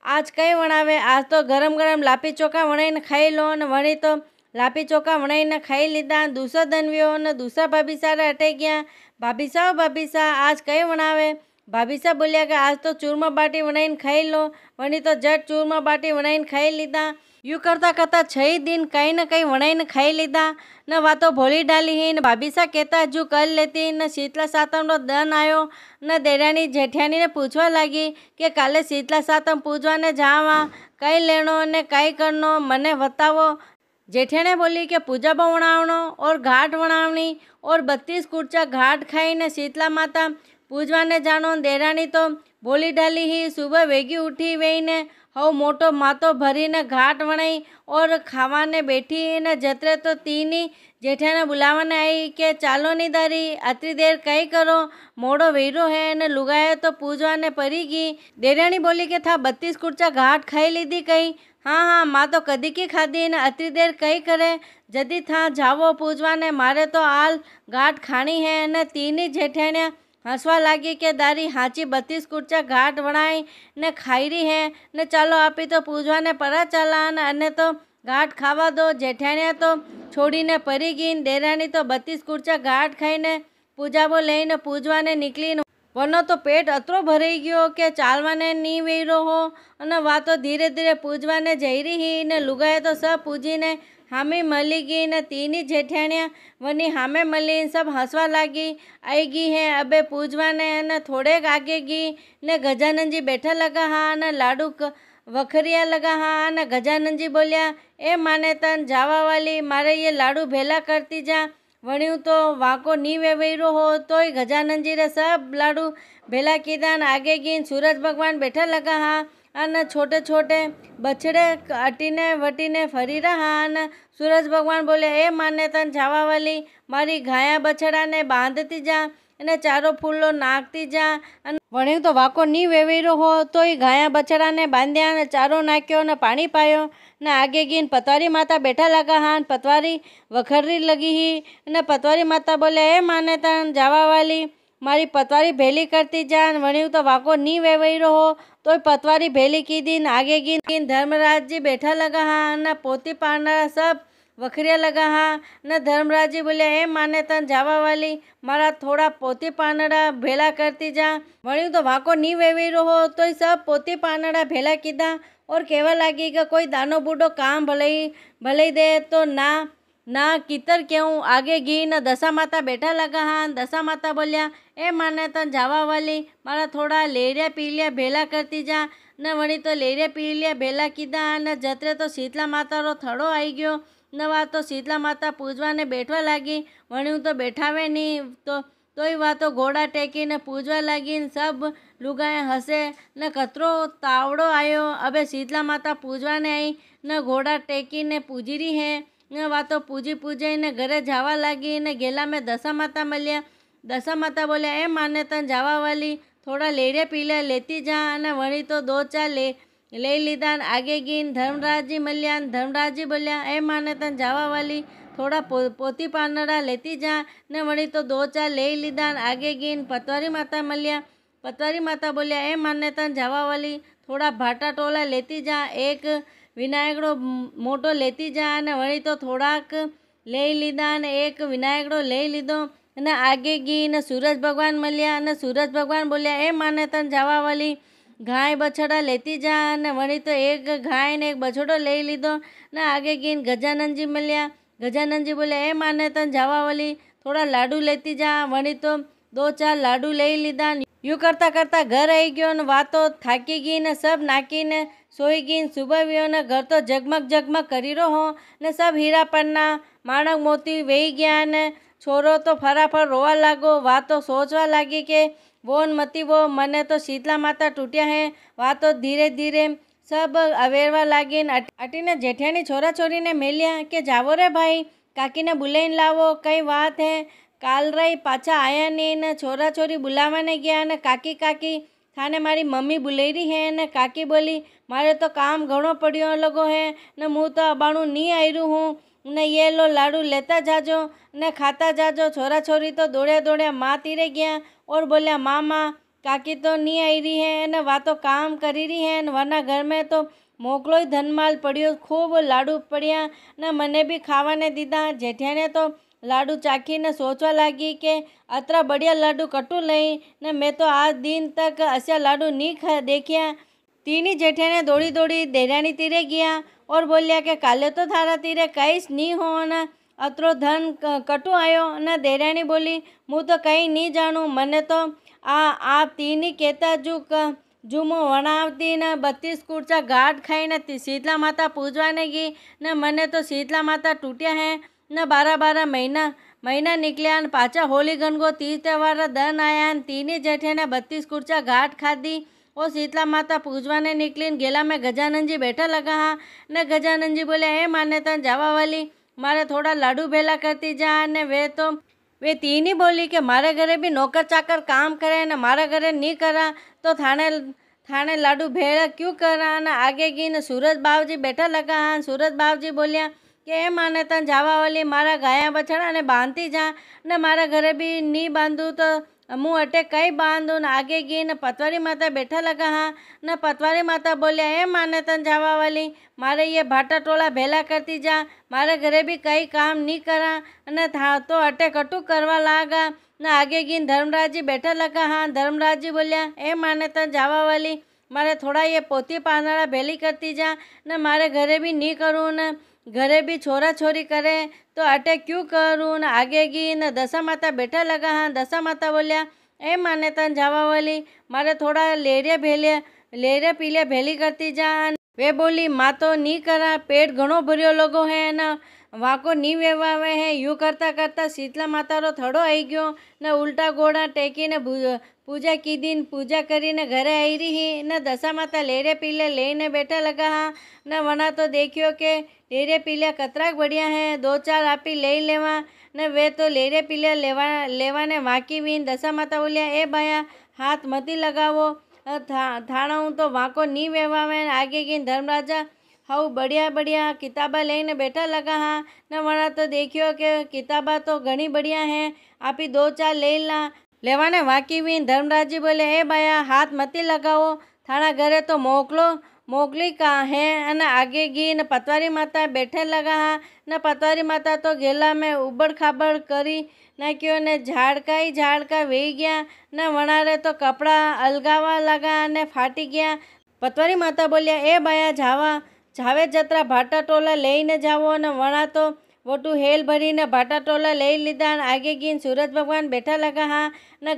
आज कई वणावे आज तो गरम गरम लापी चोखा वणाईने खाई लो ने वणी तो लापी चोखा वणाईने खाई लीधा। दूसरा दन व्यो ने दूसरा भाभी सारे अटे गया भाभी सा आज कई वणावे। भाभी सा बोलिया कि आज तो चूरमा बाटी वणाईने खाई लो वणी तो झट चूरमा बाटी वणाईने खाई लीधा। यूँ करता करता 6 दिन कहीं न कहीं वणाईने खाई लीधा न वातो भोली डाली ही न भाभी सा कहता जू कर लेती न शीतला सातम रो दन आयो न देरानी जेठियानी ने पूछवा लगी कि काले शीतला सातम पूजवाने जावा कई लेनो ने कई करनो मने बतावो। जेठियाने बोली कि पूजा वणावनो और घाट वणावनी और 32 कुर्चा घाट खाई ने शीतला माता पूजवाने जानो। देरानी तो भोली डाली ही सुबह वेगी उठी वही ने हव मोटो मातो भरीने घाट वणाई और खावाने बैठी ने जतरे तो तीनी जेठियाने बुलावाने आई के चालो नी दारी आतरी देर कई करो मोड़ो वेरो है ने लुगाए तो पूजवाने परी गई। देरानी बोली के था 32 कुर्चा घाट खाई लीधी कई हाँ माँ तो कदी की खाधी ने अतरी देर कई करे जदी था जावो पूजवाने मारे तो आल घाट खानी है ने तीनी जेठियाने हंसवा लगी के दारी हाची 32 कुर्चा घाट वणाई ने खाई रही है ने चालो आपी तो पूजवाने परा चला ने तो घाट खावा दो। जेठियाने तो छोड़ी ने परी गई। देरानी तो 32 कुर्चा घाट खाई ने पूजाबो लईने पूजवाने निकली। वनो तो पेट अतरो भराई गयो के चालवाने नी वेरो हो अने वातो धीरे धीरे पूजवाने जई रही ने लुगाए तो सब पूजीने हामी मली गई ने तीनी जेठियाणिया वनी हामे मली सब हंसवा लगी आई गई है अबे पूजवाने ने थोड़े आगे गई ने गजानन जी बैठा लगा हाँ ने लाडू वखरिया लगा हाँ ने गजानन जी बोलिया ए माने तन जावा वाली मारे ये लाडू भेला करती जा। वणियों तो वाको नी वेवेरो हो तो गजानन जी रे सब लाडू भेला कीधा ने आगे गई सूरज भगवान बैठा लगा हाँ अने छोटे छोटे बछड़े अटीने वटीने फरी रहा अने सूरज भगवान बोले ए माने तन जावा वाली मारी घाया बछड़ा ने बांधती जा अने चारो फूलो नाखती जा। वणियों तो वाको नी वेवेरो हो तो घाया बछड़ा ने बांध्या ने चारो नाख्यो ने पानी पायो ने आगे गई पतवारी माता बैठा लगा हाँ पतवारी वखरी लगी ही ने पतवारी माता बोले ए माने तन जावा वाली मारी पतवारी भेली करती जा। वणियों तो वाको नी वेवेरो हो तो पतवारी भेली की दिन आगे गई धर्मराज जी बैठा लगा हाँ न पोती पाना सब वखरिया लगा हाँ न धर्मराज जी बोले ए माने तन जावा वाली मारा थोड़ा पोती पानड़ा भेला करती जा। वणियों तो वाको नी वेवेरो हो तो सब पोती पानड़ा भेला कीधा और कहवा लगी कि कोई दानो बूढ़ो काम भले दे तो ना कितर क्यों आगे गई न दशा माता बैठा लगा हाँ दशा माता बोलिया ए माने तन जावा वाली मारा थोड़ा लेरिया पीलिया भेला करती जा न वणी तो लेरिया पीलिया भेला कीधा न जतरे तो शीतला माता रो थड़ो आई गयो न वा तो शीतला माता पूजवा ने बैठवा लगी। वणियों तो बैठावे नहीं तोय वा तो घोड़ा टेकी ने पूजवा लगी सब लुगाए हसे न कतरो तावड़ो आयो अबे शीतला माता पूजवा ने आई न घोड़ा टेकी ने पूजी रही है न वा तो पूजे ने घरे जावा लगी ने गेला में दशा माता मलिया। दशा माता बोले ए माने तन जावा वाली थोड़ा लेरिया पीलिया लेती जा ने वणी तो 2-4 ले लीधा आगे गई धर्मराज जी मलिया। धर्मराज जी बोलिया ए माने तन जावा वाली थोड़ा पोती पानड़ा लेती जा ने वणी तो 2-4 ले लीधा आगे गई पतवारी माता मलिया। पतवारी माता बोलिया ए माने तन जावा वाली थोड़ा भाटा टोला लेती जा एक विनायकड़ो मोटो लेती जा ने वणी तो थोड़ाक ले लीधा ने एक विनायकड़ो ले लीधो ने आगे गई ने सूरज भगवान मलिया ने सूरज भगवान बोलिया ए माने तन जावा वाली गाय बछड़ा लेती जा ने वणी तो एक गाय ने एक बछड़ो ले लीधो ने आगे गई गजानन जी मलिया। गजानन जी बोले ए माने तन जावा वाली थोड़ा लाडू लेती जा वणी तो 2-4 लाडू ले लीधा। यूँ करता करता घर आई गयो ने वातो थाकी गई ने सब नाकी ने सोई गई। सुबह व्यो ने घर तो जगमग जगमग करी रो हो ने सब हीरा पन्ना माणक मोती वेही गया ने छोरो तो फराफर रोवा लागो। वातो सोचवा लागी के वो न मती वो मने तो शीतला माता टूटिया है। वातो धीरे धीरे सब अवेरवा लागी। अटीने जेठियानी छोरा छोरी ने मेलिया के जावो रे भाई, काकी ने बुलाईने लावो, कई बात है। काल रही पाछा आया नहीं ने छोरा छोरी बुलावाने गया ने काकी काकी थाने मारी मम्मी बुलाई रही है ने काकी बोली मारे तो काम घणो पड़ियो लगो है ने मुँह तो अबाणु नहीं आयरू हूँ ने ये लो लाडू लेता जाजो ने खाता जाजो। छोरा छोरी तो दौड़े दौड़े माँ तीरे गया और बोलिया मामा काकी तो नहीं आई रही है ने वातो काम करी रही है वरना घर में तो मोकलो ही धनमाल पड़ियो, खूब लाडू पड़िया ने मने भी खावाने दीधा। जेठियाने तो लाडू चाखीने सोचवा लगी कि अतरा बढ़िया लाडू कटू लई ने मैं तो आज दिन तक ऐसा लाडू नहीं देखिया। तीनी जेठियाने दौड़ी दौड़ी देरानी तीरे गया और बोलिया कि काले तो थारा तीरे कहीं नहीं हो न अतरो धन कटू आयो न। देरानी बोली मुँ तो कहीं नहीं जानू, मने तो आप तीनी कहता जुमो वणावती ने 32 कुर्चा घाट खाई ने शीतला माता पूजवाने गई ने मने तो शीतला माता टूटिया है न 12 महीना निकलिया न पाचा होली गणगो 30 त्यौहार दन आया न तीनी जेठे ने 32 कुर्चा घाट खाधी और शीतला माता पूजवाने निकली। गेला में गजानन जी बैठा लगा हाँ न गजानन जी बोले हे मान्यता जावा वाली मारे थोड़ा लाडू भेला करती जा ने वे तीनी बोली कि मारे घरे भी नौकर चाकर काम करे न मारा घरे नहीं करा तो थाने लाडू भेड़ा क्यों करा न। आगे गई न सूरज बाबजी बैठा लगा हाँ। सूरज बाबजी बोलिया कि ए माने तन जावा वाली मारा गाया बछड़ा ने बांधती जा न मारा घरे भी नहीं बांधू तो मुँह अटे कई बांधू न। आगे गई न पतवारी माता बैठा लगा हाँ न पतवारी माता बोलिया ए माने तन जावा वाली मारे ये भाटा टोला भेला करती जा मारे घरे भी कई काम नहीं करा न था तो अटे कटू करवा लागा न। आगे गई धर्मराज जी बैठा लगा हाँ। धर्मराज जी बोलिया ए माने तन जावा वाली मारे थोड़ा ये पोती पांदड़ा भेली करती जा न मारे घरे भी नहीं करूँ न घरे भी छोरा छोरी करे तो अटे क्यों करूँ न। आगे गई न दशा माता बैठा लगा हाँ। दशा माता बोलिया ए माने तन जावा वाली मारे थोड़ा लेरे पीले भेली करती जा। वे बोली माँ तो नहीं करा, पेट घणो भरियो लगो है न वाको नहीं वेवावे है। यूँ करता करता शीतला माता रो थड़ो आई गयो न उल्टा गोड़ा टेकी ने पूजा की दिन पूजा करी ने घरे आई रही न। दशा माता लेरे पीले लेने बैठा लगा हाँ न वना तो देखियो के लेरे पीले कतराक बढ़िया है 2-4 आपी ले लेवा न। वे तो लेरे पीले लेवा ने वाकी वीन। दशा माता बोलिया ए भाया हाथ मती लगावो थाणा हूँ तो वाको नहीं वेवावे। आगे गई धर्मराजा हाउ बढ़िया बढ़िया किताबा लेने बैठा लगा हाँ न वना तो देखियो के किताबा तो घनी बढ़िया है आपी 2-4 ले लेवाने वाकी भी। धर्मराज जी बोले ए भाया हाथ मती लगाओ थाना घरे तो मोकली कहाँ है अने। आगे गई न पतवारी माता बैठे लगा हाँ न पतवारी माता तो गेला में उबड़ खाबड़ करी न क्यों ने झाड़का वेही गया न वनारे तो कपड़ा अलगावा लगा ने फाटी गया। पतवारी माता बोलिया ए भाया जावे जतरा भाटा टोला लईने जावो न वणा तो वोटू हेल भरीने भाटा टोला लई लीधा। आगे गई सूरज भगवान बैठा लगा हाँ न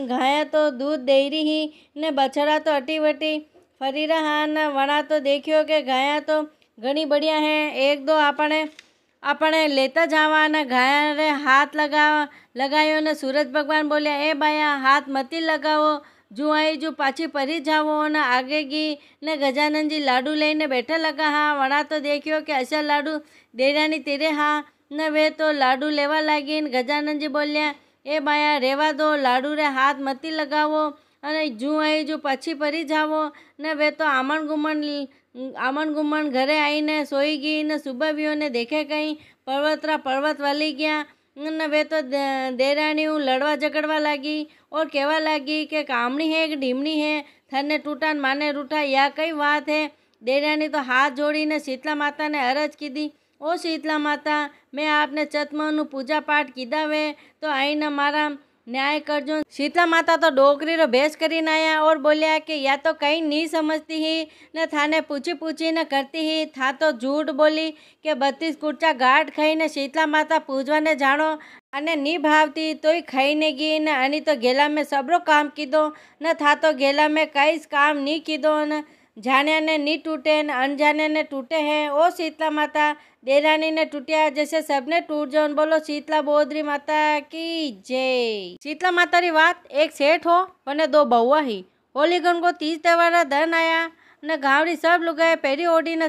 गाया तो दूध दे रही ने बछड़ा तो अटी वटी फरी रहा न। वणा तो देखियो के गाया तो घनी बढ़िया है 1-2 अपने लेता जावा न। गाया रे हाथ लगायो न। सूरज भगवान बोलिया ए भाया हाथ मती लगाओ जू आई जू पाछी परी जावो न। आगे गई ने गजानन जी लाडू लेने बैठा लगा हाँ। वणा तो देखियो कि ऐसा लाडू देरानी तेरे हाँ न। वे तो लाडू लेवा लागी न। गजानन जी बोलिया ए भाया रेवा दो लाडू रे हाथ मती लगावो अने जू आई जू पाछी परी जावो न। वे तो आमन गुमन घरे आई ने सोई गई न। सुबह भी ने देखे कहीं पर्वत वाली गया न। वे तो देरानी लड़वा झगड़वा लगी और कहवा लगी कि कामणी है कि ढीमनी है थने टूटा माने रूठा या कई बात है। देरानी तो हाथ जोड़ी ने शीतला माता ने अरज की दी ओ शीतला माता मैं आपने चतमनु पूजा पाठ कीधा वे तो आई न न्याय करजो। शीतला माता तो डोकरी रो भेष करीने आया और बोलिया कि या तो कहीं नहीं समझती ही न थाने पूछी पूछी न करती ही, था तो झूठ बोली कि 32 कुर्चा गांठ खाईने शीतला माता पूजवाने जाणो અને ની ભાવતી તોય ખાઈને ગઈ ને આની તો ગેલા મેં સબરો કામ કીધો ને થા તો ગેલા મેં કઈ જ કામ નહીં કીધો ને जाने ने नहीं टूटे न अनजाने ने टूटे हैं। ओ शीतला माता देरानी ने टूटिया जैसे सबने टूट जाओ। बोलो शीतला बोद्री माता की जय। शीतला माता री बात एक सेठ हो और दो बहुआ ही। होलीगन को 30 त्यौहार धन आया ने गाँवड़ी सब लुगाए पेरी ओढ़ी ने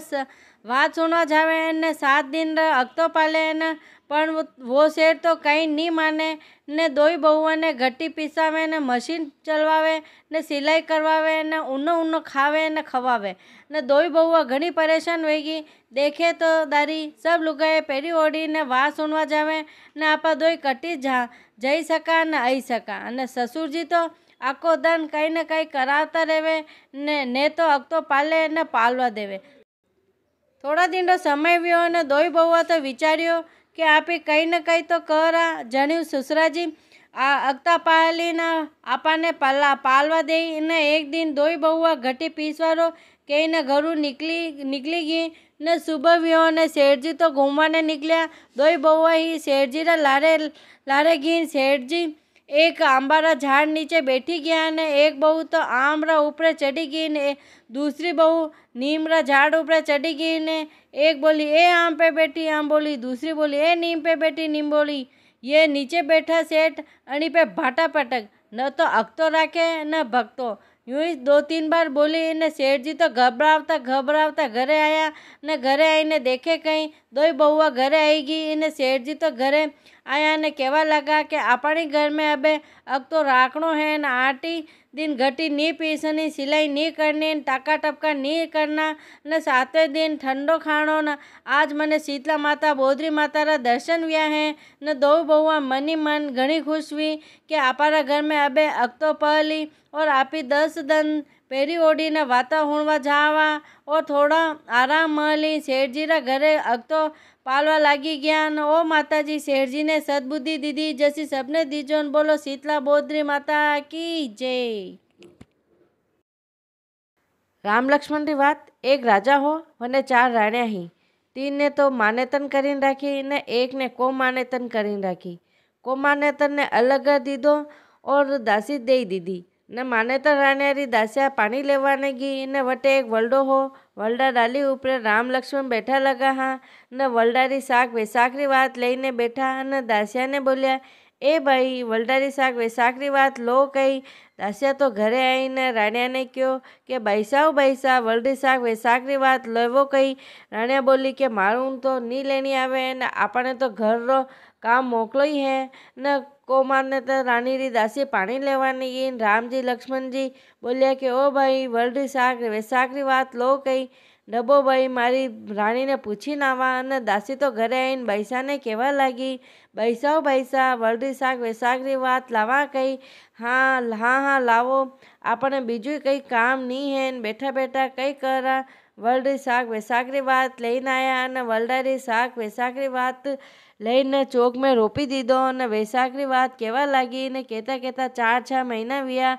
बात सुनवा जावे ने 7 दिन अगतो पाले न पण वो सेठ तो कहीं नहीं माने ने दोई बहुआ ने घटी पीसावे ने मशीन चलवावे ने सिलाई करवावे ने ऊनो ऊनो खावे ने खवावे ने दोई बहुआ घणी परेशान होगी। देखे तो दारी सब लुगाए पेरी ओढ़ी ने वाह सुनवा जावे ने आपा दोई कटी जई सका ने आई सका। ने ससुर जी तो आखो दन कहीं ने कहीं करावता रेवे ने तो अगतो पाले ने पालवा देवे। थोड़ा दिन रो समय व्यो ने दोई बहुआ तो विचार्यो कि आप कहीं न कहीं तो करा जण्यू ससुराजी अगता पाली न आपाने पालवा दे ने। एक दिन दोई बहुआ घटी पीसवारो कहीं न घरू निकली गई ने सुबह व्यो ने सेठजी तो घूमवाने निकलिया। दोई बहुआ ही सेठजी रा लारे गई। सेठजी एक आंबारा झाड़ नीचे बैठी गया ने एक बहू तो आम रा ऊपर चढ़ी गई ने दूसरी बहू नीम रा झाड़ ऊपर चढ़ी गई ने। एक बोली ए आम पे बैठी आम बोली, दूसरी बोली ए नीम पे बैठी नीम बोली। ये नीचे बैठा सेठ अणी पे भाटा पटक न तो अगतो राखे न भगतो। यूं ही 2-3 बार बोली ने सेठ जी तो घबरावता घरे आया ने घरे आईने देखे कहीं दोई बहुआ घरे आई गई ने सेठ जी तो घरे आया ने कहवा लगा कि अपने घर में अबे अब तो राखणो है न 8 दिन घटी नहीं पीसनी सिलाई नहीं करनी टाका टपका नहीं करना न 7वें दिन ठंडो खाणो न। आज मने शीतला माता बोद्री माता रा दर्शन व्या है न। दो बहुआ मनी मन घणी खुश हुई कि आपारा घर में अबे अगतो पहली और आपी 10 दिन पेरी ओढ़ी ने वाता हुणवा जावा और थोड़ा आराम मली। सेठ जी रा घरे अगतो पालवा लागी गया न। ओ माता जी सेठ जी ने सद्बुद्धि दीदी जैसी सबने दीजो। बोलो शीतला बोद्री माता की जय। राम लक्ष्मण री बात एक राजा हो वने 4 राणिया ही। 3 ने तो मानेतन करीने राखी ने एक ने को मानेतन करीने राखी। को मानेतन ने अलग दीधो और दासी दे दीदी ने मानेतर राणिया री दासिया पानी लेवाने गई ने वटे एक वलडो हो। वलडा डाली ऊपर राम लक्ष्मण बैठा लगा हाँ न वलडारी साग वैसाखरी बात लईने बैठा न। दासिया ने बोलिया ए भाई वलडारी साग वैसाखरी बात लो कही। दासिया तो घरे आई ने राणिया ने क्यों कि बैसा वलडी साग वैसाखरी बात लेवो कही। राणिया बोली कि मारू तो नहीं लेनी आवे न आपने तो घर रो काम मोकलो ही है न। कोमार ने तो रानी री दासी पानी लेवानी गई। राम जी लक्ष्मण जी बोलिया कि ओ भाई वलडी साग वैसाखरी बात लो कही। डबो भाई मारी रानी ने पूछी नावा न। दासी तो घरे आईने बैसा ने कहवा लगी बैसा वलडी साग वैसाखरी बात लावा कही। हाँ लावो आपने बीजू कई काम नहीं है बैठा बैठा कई करा। वलडी साग वैसाखरी बात लईने आया न वलडारी साग वैसाखरी बात लईने चौक में रोपी दीधो न। वैसाखरी बात कहवा लगी ने कहता 4-6 महीना व्या।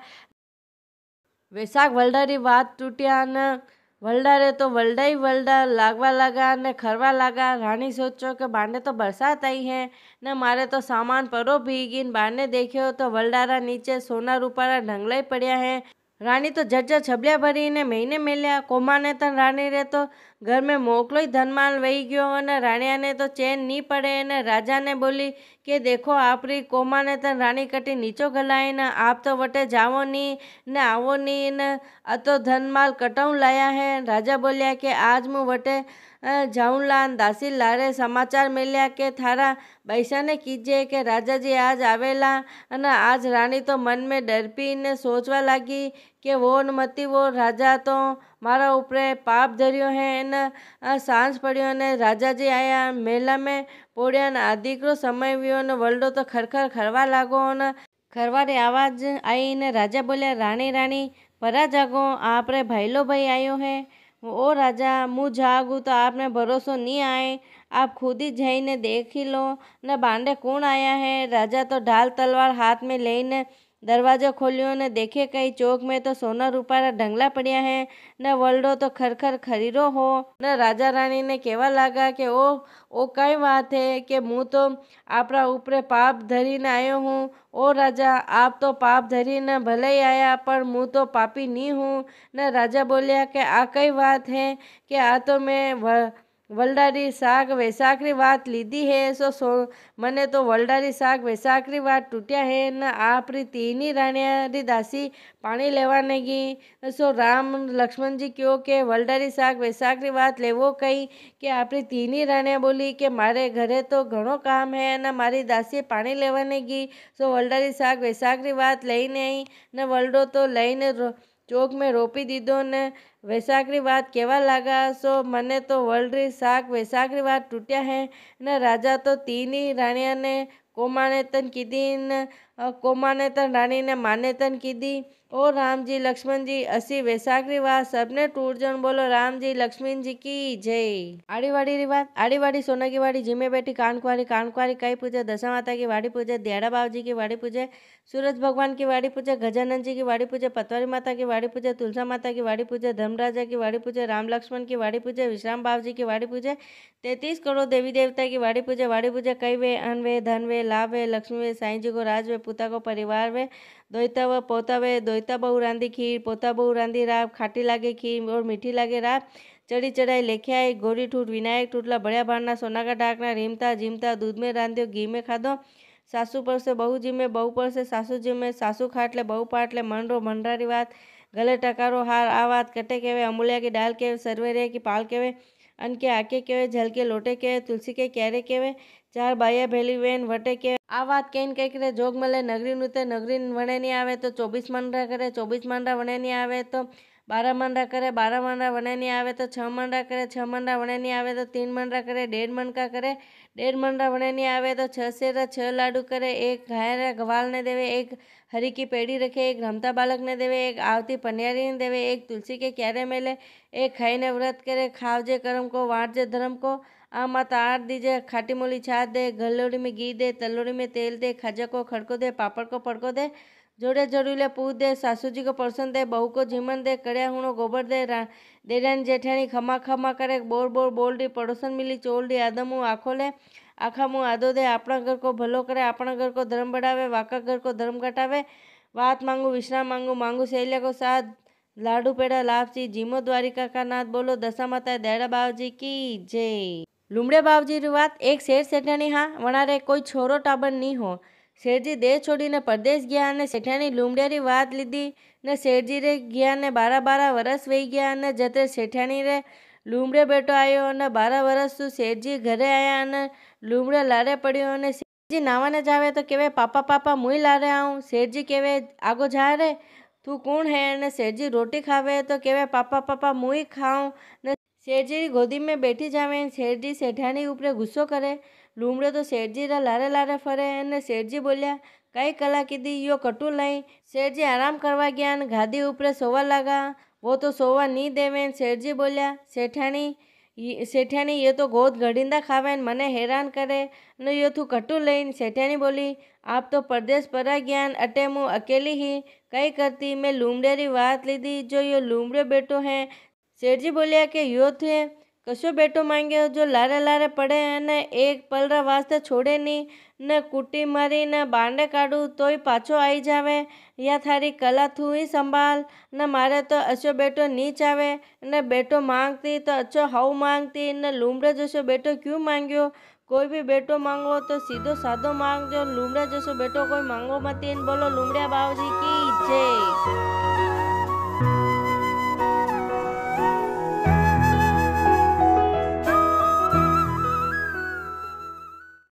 वैसाख वलडारी बात टूटिया न। वलडारे तो वलडा ही वलडा लागवा लगा ने खरवा लगा। रानी सोचो कि बाने तो बरसात आई है न मारे तो सामान परो भीगी। बाने देखियो तो वलडारा नीचे सोना रूपारा ढंगला ही पड़िया है। रानी तो झट छबलिया भरी ने महीने मेल्या। कोमा ने तो रानी रे तो घर में मोकलो ही धनमाल वही गयो न। राणिया ने तो चैन नहीं पड़े न। राजा ने बोली कि देखो आपरी कोमा ने तो रानी कटी नीचो गलाई न। आप तो वटे जावो नहीं न आवो नहीं न तो धनमाल कटाऊ लाया है। राजा बोलिया कि आज मु वटे जाऊँ ला। दासी लारे समाचार मिल्या कि थारा बैसा ने कीजिए कि राजा जी आज आवेला न। आज रानी तो मन में डरपी ने सोचवा लगी कि वो न मती वो राजा तो मारा ऊपर पाप धरियो है न। सांझ पड़ियो ने राजा जी आया मेला में पोड़िया न। आदिकरो समय व्यो न वलडो तो खरखर खरवा लागो न। खरवा री आवाज आई ने राजा बोलिया रानी परा जागो आप रे भाईलो भाई आयो है। ओ राजा, मुँह जागू तो आपने भरोसो नहीं आए, आप खुद ही जईने देखी लो न बांडे कौन आया है। राजा तो ढाल तलवार हाथ में लईने दरवाजो खोलियो ने देखे कई चौक में तो सोना रूपारा ढंगला पड़िया है न वलडो तो खरखर खरीरो हो। न राजा रानी ने केवा लागा कि ओ कई बात है कि मुँह तो आपरा ऊपरे पाप धरीने आयो हूँ। ओ राजा, आप तो पाप धरीने भले ही आया पर मुँह तो पापी नहीं हूँ। न राजा बोलिया कि आ कई बात है कि आ तो मैं वलडारी साग वैसाखरी बात लीधी है सो मने तो वलडारी साग वैसाखरी बात टूटिया है न आपरी तीनी रानिया री दासी पानी लेवाने गी। सो राम लक्ष्मण जी क्यों के वलडारी साग वैसाखरी बात लेवो कही कि आपरी तीनी रानिया बोली कि मारे घरे तो घणो काम है न मारी दासी पानी लेवाने गी। सो वलडारी साग वैसाखरी बात लईने आई न वलडो तो लईने चौक में रोपी दीधो ने वैसाखरी बात केवा लागा। सो मने तो वलडरी साग वैसाखरी बात टूटिया है न राजा तो तीनी रानिया ने कोमाने तन कीधी न कोमाने तन रानी ने माने तन कीधी। ओ राम जी लक्ष्मण जी असी वैसाखरी बात सबने टूट जन बोलो राम जी लक्ष्मण जी की जय। आड़ीवाड़ी री बात। आड़ीवाड़ी सोना की वाड़ी जिमे बैठी कानकुआरी कई पूजे दशा माता की वाड़ी पूजे दियाड़ा बाबूजी की वाड़ी पूजे सूरज भगवान की वाड़ी पूजे गजानन जी की वाड़ी पूजे पतवारी माता की वाड़ी पूजे तुलसा माता की वाड़ी पूजे धर्मराजा की वाड़ी पूजे राम लक्ष्मण की वाड़ी पूजे विश्राम बाबू जी की वाड़ी पूजे 33 करोड़ देवी देवता की वाड़ी पूजे कई वे अन वे धन वे लाभ वे लक्ष्मी वे साईं जी को राज वे पुता को परिवार वे दोईता व पोता वे दोईता बहु रांधी खीर पोता बहु रांधी राब खाटी लागे खीर और मीठी लागे राब चढ़ी चढ़ाई लेखे आई गोरी ठूट विनायक ठूटला बड़िया भाड़ना सोना का ढाकना रीमता जिमता दूध में रांध्यो घी में खाधो सासू पर से बहू जिमे बहू पर से सासू जिमे सासू खाटले बहू पाटले मनरो मनरारी बात गले टकारो हार आ बात कटे केवे अमूलिया की डाल केवे सरवेरे की पाल केवे अन के आके केवे झल के लोटे केवे तुलसी के क्यारे केवे चार बाया भेली वेन वटे के आ बात कहीं कई करे जोग मले नगरी नुते नगरी वणे नहीं आवे तो 24 मनरा करे 24 मनरा वणे नहीं आवे तो 12 मनरा करे 12 मनरा वणे नहीं आवे तो 6 मनरा करे 6 मनरा वणे नहीं आवे तो 3 मनरा करे 1.5 मन का करे 1.5 मनरा वणे नहीं आवे तो 6 सेरा 6 लाडू करे एक घायरा गवाल ने देवे एक हरी की पेड़ी रखे एक रमता बालक ने देवे एक आवती पनियारी ने देवे एक तुलसी के क्यारे मेले एक खाई ने व्रत करे खावजे कर्म को वाटजे धर्म को आ माता आठ दीजे खाटी मोली छाछ दे गलोड़ी में घी दे तलोड़ी में तेल दे खाजा को खड़को दे पापड़ को पड़को दे जोड़े जोड़ीले पूछ दे सासू जी को परसन दे बहू को झीमन दे कड़िया हुणो गोबर दे देरानी जेठानी खमा खमा करे बोर बोर बोल दी पड़ोसन मिली चोल दी आदम मुँह आखो ले आखा मुँह आदो दे अपना घर को भलो करे अपना घर को धर्म बढ़ावे वाका घर को धर्म घटावे बात मांगू विश्राम मांगू मांगू सहेलिया को साथ लाडू पेड़ा लापसी जीमो द्वारिका का नाथ बोलो दशा माता दयाड़ा बाबूजी की जय। लुमड़े बाबूजी री बात। एक सेठ सेठानी हाँ वनारे कोई छोरो टाबर नहीं हो। सेठजी देश छोड़ीने परदेश गया ने सेठानी लुमड़े री बात लीधी ने सेठजी रे गया ने 12-12 वर्ष वही गया ने जते सेठानी रे लुमड़े बेटो आयो ने 12 वर्ष तू सेठजी घरे आया ने लुमड़े लारे पड़ियो ने सेठजी नावाने जावे तो केवे पापा पापा मुई लारे आऊँ। सेठजी केवे आगो जा रे तू कौन है ने सेठजी रोटी खावे तो केवे पापा पापा मुई खाऊं ने सेठजी री गोदी में बैठी जावे। सेठजी सेठानी ऊपर गुस्सो करे लूमड़े तो सेठजी रा लारे लारे फरे ने सेठजी बोलिया कई कला कीधी यो कटू लाई। सेठजी आराम करवा गया ने गादी ऊपर सोवा लगा वो तो सोवा नहीं देवे। सेठजी बोलिया सेठानी ये तो गोद घड़ींदा खावे मने हैरान करे न यो तू कटू लईन। सेठानी बोली आप तो परदेश परा ज्ञान अटे मुँह अकेली ही कई करती मैं लूमड़े री बात लीधी जो यो लूमड़े बेटो है। सेठजी बोलिया कि यो थे कशो बेटो मांग्यो जो लारे लारे पड़े ने एक पलरा वास्ते छोड़े नहीं न कुटी मारी न बांडे काढू तोय पाछो आई जावे या थारी कला थू ही संभाल न मारे तो अच्छो बेटो नी चावे न बेटो मांगती तो अच्छो हाउ मांगती न लूमड़े जैसो बेटो क्यों मांग्यो। कोई भी बेटो मांगो तो सीधो सादो मांगजो लूमड़े जैसो बेटो कोई मांगो मत। बोलो लूमड़िया बाबूजी की जय।